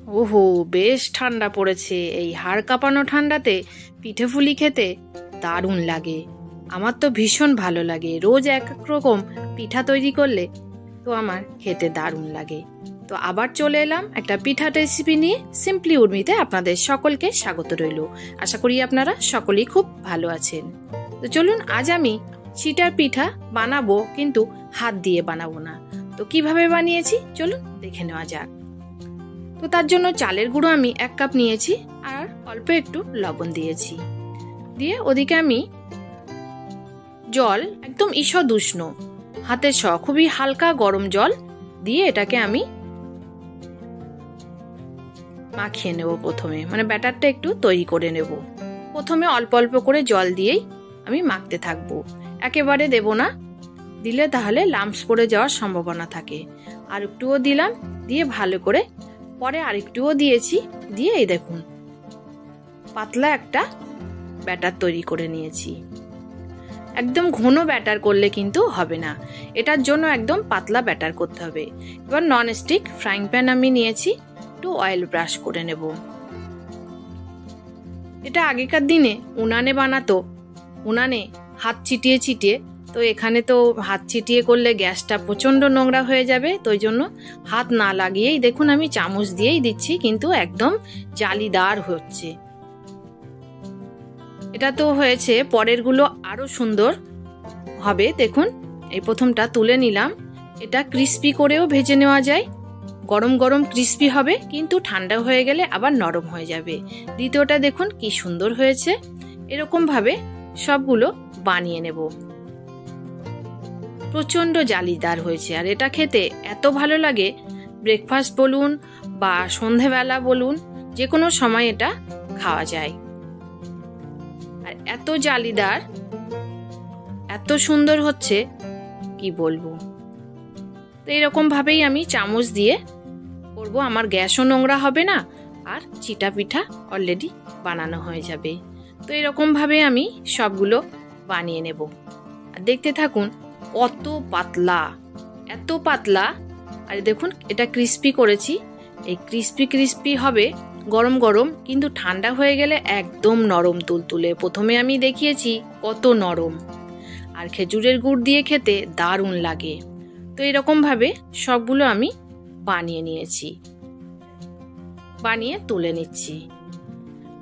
ওহো, বেশ ঠান্ডা পড়েছে। এই হাড় কাঁপানো ঠান্ডাতে পিঠে পুলি খেতে দারুণ লাগে। আমার তো ভীষণ ভালো লাগে। রোজ এক এক রকম পিঠা তৈরি করলে তো আমার খেতে দারুণ লাগে। তো আবার চলে এলাম একটা পিঠা রেসিপি নিয়ে। সিম্পলি উর্মিতে আপনাদের সকলকে স্বাগত রইল। আশা করি আপনারা সকলেই খুব ভালো আছেন। তো চলুন, আজ আমি চিটার পিঠা বানাবো, কিন্তু হাত দিয়ে বানাবো না। তো কিভাবে বানিয়েছি চলুন দেখে নেওয়া যাক। তো তার জন্য চালের গুঁড়ো আমি 1 কাপ নিয়েছি আর অল্প একটু লবণ দিয়েছি। দিয়ে ওদিকে আমি জল, একদম ঈষৎ উষ্ণ হাতের খুবই হালকা গরম জল দিয়ে এটাকে আমি মাখিয়ে নেব। প্রথমে ব্যাটারটা একটু তৈরি করে নেব। প্রথমে অল্প অল্প করে জল দিয়েই আমি মাখতে থাকবো, একেবারে দেব না, দিলে তাহলে লাম্পস পড়ে যাওয়ার সম্ভাবনা থাকে। আর একটুও দিলাম, দিয়ে ভালো করে পরে আরেকটুও দিয়েছি, দিয়ে এই দেখুন পাতলা একটা ব্যাটার তৈরি করে নিয়েছি। একদম ঘন ব্যাটার করলে কিন্তু হবে না, এটার জন্য একদম পাতলা ব্যাটার করতে হবে। এবার ননস্টিক ফ্রাইং প্যান আমি নিয়েছি, একটু অয়েল ব্রাশ করে নেব। এটা আগেকার দিনে উনানে বানাতো, উনানে হাত চিটিয়ে চিটিয়ে। তো এখানে তো হাত চিটিয়ে করলে গ্যাসটা প্রচন্ড নোংরা হয়ে যাবে, তো ওই জন্য হাত না লাগিয়েই দেখুন আমি চামচ দিয়েই দিচ্ছি, কিন্তু একদম জালিদার হচ্ছে। এটা তো হয়েছে, পরের গুলো আরো সুন্দর হবে। দেখুন এই প্রথমটা তুলে নিলাম। এটা ক্রিস্পি করেও ভেজে নেওয়া যায়, গরম গরম ক্রিস্পি হবে, কিন্তু ঠান্ডা হয়ে গেলে আবার নরম হয়ে যাবে। দ্বিতীয়টা দেখুন কি সুন্দর হয়েছে। এরকম ভাবে সবগুলো বানিয়ে নেব। প্রচন্ড জালিদার হয়েছে, আর এটা খেতে এত ভালো লাগে। ব্রেকফাস্ট বলুন বা সন্ধেবেলা বলুন, যে কোনো সময় এটা খাওয়া যায়। আর এত জালিদার, এত সুন্দর হচ্ছে কি বলবো। তো এরকম ভাবেই আমি চামচ দিয়ে করব, আমার গ্যাসও নোংরা হবে না, আর চিটা পিঠা অলরেডি বানানো হয়ে যাবে। তো এরকম ভাবে আমি সবগুলো বানিয়ে নেব। আর দেখতে থাকুন কত পাতলা, এত পাতলা। আর দেখুন এটা ক্রিস্পি করেছি, এই ক্রিস্পি ক্রিস্পি হবে গরম গরম, কিন্তু ঠান্ডা হয়ে গেলে একদম নরম তুলতুলে। প্রথমে আমি দেখিয়েছি কত নরম, আর খেজুরের গুড় দিয়ে খেতে দারুণ লাগে। তো এরকম ভাবে সবগুলো আমি বানিয়ে নিয়েছি, বানিয়ে তুলে নিচ্ছি।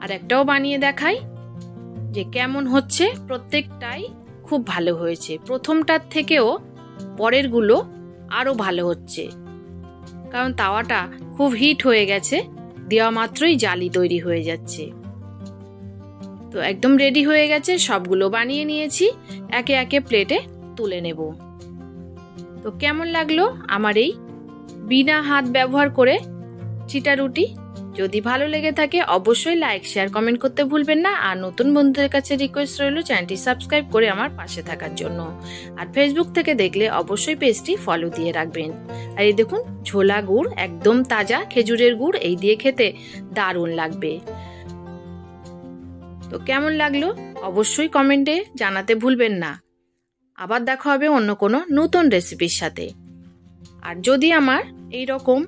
আর একটাও বানিয়ে দেখাই যে কেমন হচ্ছে। প্রত্যেকটাই খুব ভালো হয়েছে, প্রথমটার থেকেও পরের গুলো আরো ভালো হচ্ছে, কারণ তাওয়াটা খুব হিট হয়ে গেছে, দেওয়া মাত্রই জালি তৈরি হয়ে যাচ্ছে। তো একদম রেডি হয়ে গেছে, সবগুলো বানিয়ে নিয়েছি, একে একে প্লেটে তুলে নেব। তো কেমন লাগলো আমার এই বিনা হাত ব্যবহার করে চিটা রুটি? যদি ভালো লেগে থাকে অবশ্যই লাইক, শেয়ার, কমেন্ট করতে ভুলবেন না। আর নতুন বন্ধুদের কাছে রিকোয়েস্ট রইল চ্যানেলটি সাবস্ক্রাইব করে আমার পাশে থাকার জন্য। আর ফেসবুক থেকে দেখলে অবশ্যই পেজটি ফলো দিয়ে রাখবেন। আর এই দেখুন ঝোলা গুড়, একদম তাজা খেজুরের গুড়, এই দিয়ে খেতে দারুণ লাগবে। তো কেমন লাগলো অবশ্যই কমেন্টে জানাতে ভুলবেন না। আবার দেখা হবে অন্য কোনো নতুন রেসিপির সাথে। আর যদি আমার এই রকম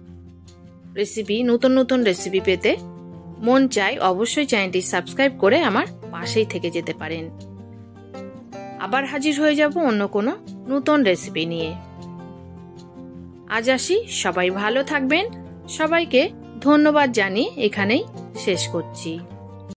রেসিপি, নতুন নতুন রেসিপি পেতে মন চাই, অবশ্যই চ্যানেলটি সাবস্ক্রাইব করে আমার পাশেই থেকে যেতে পারেন। আবার হাজির হয়ে যাব অন্য কোনো নতুন রেসিপি নিয়ে। আজ আসি, সবাই ভালো থাকবেন। সবাইকে ধন্যবাদ জানিয়ে এখানেই শেষ করছি।